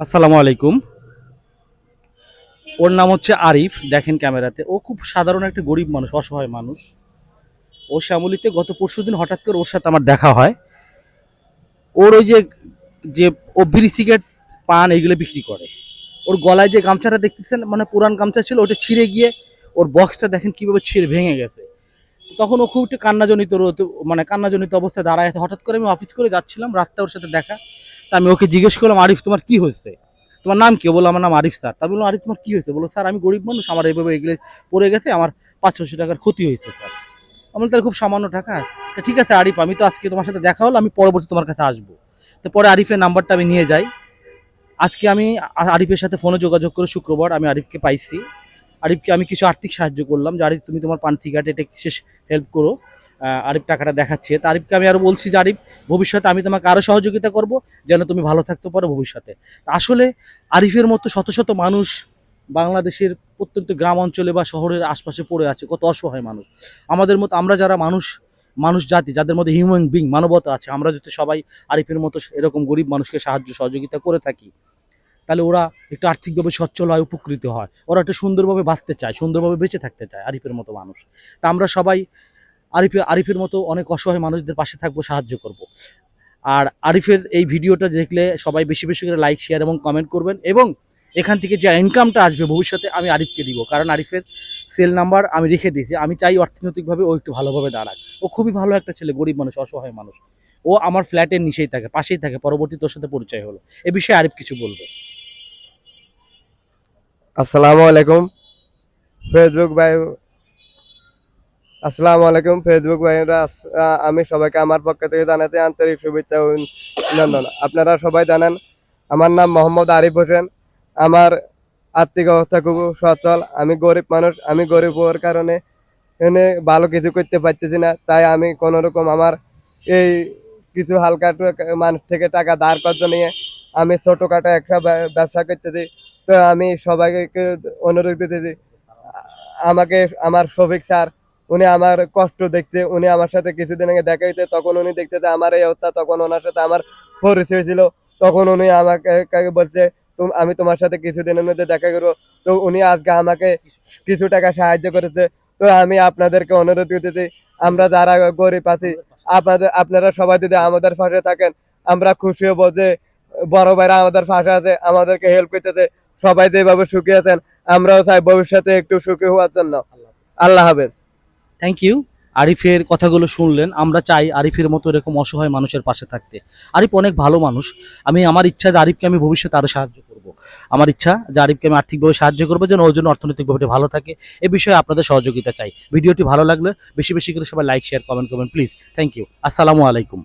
আসসালামু আলাইকুম। ওর নাম হচ্ছে আরিফ। দেখেন ক্যামেরাতে, ও খুব সাধারণ একটা গরিব মানুষ, অসহায় মানুষ। ও শ্যামলীতে গত পরশুদিন হঠাৎ করে ওর সাথে আমার দেখা হয়। ওর ওই যে যে ও বিড়ি সিগারেট পান এগুলো বিক্রি করে। ওর গলায় যে গামছাটা দেখতেছেন, মানে পুরান গামছা ছিল, ওটা ছিঁড়ে গিয়ে ওর বক্সটা দেখেন কিভাবে ছিঁড়ে ভেঙে গেছে। তখন ও খুব একটু মানে কান্নাজনিত অবস্থায় দাঁড়ায় আছে। হঠাৎ করে আমি অফিস করে যাচ্ছিলাম, রাস্তায় ওর সাথে দেখা। তা আমি ওকে জিজ্ঞেস করলাম, আরিফ তোমার কি হয়েছে, তোমার নাম কি? বললো আমার নাম আরিফ স্যার। তা বললাম, আরিফ তোমার কি হয়েছে? বললো, স্যার আমি গরিব মানুষ, আমার এইভাবে এগুলো পড়ে গেছে, আমার 500-600 টাকার ক্ষতি হয়েছে স্যার। আমি বললাম, তাহলে খুব সামান্য টাকা। তা ঠিক আছে আরিফ, আমি তো আজকে তোমার সাথে দেখা হলো, আমি পরবর্তী তোমার কাছে আসবো। তো পরে আরিফের নাম্বারটা আমি নিয়ে যাই। আজকে আমি আরিফের সাথে ফোনে যোগাযোগ করে শুক্রবার আমি আরিফকে পাইছি। আরিফকে আমি কিছু আর্থিক সাহায্য করলাম যে, আরিফ তুমি তোমার পান সিগারেট এটা শেষ হেল্প করো। আরিফ টাকাটা দেখাচ্ছে। তা আরিফকে আমি আরও বলছি যে, আরিফ ভবিষ্যতে আমি তোমাকে আরও সহযোগিতা করব, যেন তুমি ভালো থাকতে পারো ভবিষ্যতে। তা আসলে আরিফের মতো শত শত মানুষ বাংলাদেশের প্রত্যন্ত গ্রাম অঞ্চলে বা শহরের আশপাশে পড়ে আছে, কত অসহায় মানুষ। আমাদের মতো আমরা যারা মানুষ, মানুষ জাতি যাদের মধ্যে হিউম্যান বিং মানবতা আছে, আমরা যদি সবাই আরিফের মতো এরকম গরিব মানুষকে সাহায্য সহযোগিতা করে থাকি, তাহলে ওরা একটু আর্থিকভাবে সচ্ছল হয়, উপকৃত হয়, ওরা একটু সুন্দরভাবে বাঁচতে চায়, সুন্দরভাবে বেঁচে থাকতে চায় আরিফের মতো মানুষ। তা আমরা সবাই আরিফের মতো অনেক অসহায় মানুষদের পাশে থাকবো, সাহায্য করব। আর আরিফের এই ভিডিওটা দেখলে সবাই বেশি বেশি করে লাইক, শেয়ার এবং কমেন্ট করবেন। এবং এখান থেকে যে ইনকামটা আসবে ভবিষ্যতে আমি আরিফকে দিব, কারণ আরিফের সেল নাম্বার আমি রেখে দিয়েছি। আমি চাই অর্থনৈতিকভাবে ও একটু ভালোভাবে দাঁড়াক। ও খুবই ভালো একটা ছেলে, গরিব মানুষ, অসহায় মানুষ। ও আমার ফ্ল্যাটের নিচেই থাকে, পাশেই থাকে। পরবর্তী তোর সাথে পরিচয় হলো, এ বিষয়ে আরিফ কিছু বলবে। আসসালামু আলাইকুম ফেসবুক ভাই। আসসালামু আলাইকুম ফেসবুক ভাইরা। আমি সবাইকে আমার পক্ষ থেকে জানাতে আন্তরিক শুভেচ্ছা ও অভিনন্দন। আপনারা সবাই জানেন আমার নাম মোহাম্মদ আরিফ হোসেন। আমার আর্থিক অবস্থা খুব সচ্ছল। আমি গরিব মানুষ। আমি গরিব হওয়ার কারণে এনে ভালো কিছু করতে পারতেছি না। তাই আমি কোনো রকম আমার এই কিছু হালকা মানুষ থেকে টাকা ধার কর্জ নিয়ে আমি ছোটোখাটো একটা ব্যবসা করতেছি। তো আমি সবাইকে অনুরোধ দিতেছি, আমাকে আমার শফিক স্যার, উনি আমার কষ্ট দেখছে। উনি আমার সাথে কিছুদিন আগে দেখা হয়েছে, তখন উনি দেখতে যে আমার এই অবস্থা, তখন ওনার সাথে আমার পরিচয় হয়েছিল। তখন উনি আমাকে বলছে, আমি তোমার সাথে কিছুদিনের মধ্যে দেখা করবো। তো উনি আজকে আমাকে কিছু টাকা সাহায্য করেছে। তো আমি আপনাদেরকে অনুরোধ করতেছি, আমরা যারা গরিব আছি, আপনারা সবাই যদি আমাদের পাশে থাকেন, আমরা খুশি হবো যে বড় ভাইরা আমাদের পাশে আছে, আমাদেরকে হেল্প করতেছে। সবাই যেভাবে সুখী আছেন, আমরাও চাই ভবিষ্যতে একটু সুখী হওয়ার জন্য। আল্লাহ হাফেজ। Thank you. আরিফের কথাগুলো শুনলেন। আমরা চাই আরিফের মতো এরকম অসহায় মানুষের পাশে থাকতে। আরিফ অনেক ভালো মানুষ। আমার ইচ্ছা যে আরিফকে আমি ভবিষ্যতে আরও সাহায্য করব। আমার ইচ্ছা যে আরিফকে আমি আর্থিকভাবে সাহায্য করবো, যেন ওর জন্য অর্থনৈতিকভাবে ভালো থাকে। এ বিষয়ে আপনাদের সহযোগিতা চাই। ভিডিওটি ভালো লাগলে বেশি বেশি করে সবাই লাইক, শেয়ার, কমেন্ট করবেন প্লিজ। Thank you. আসসালামু আলাইকুম।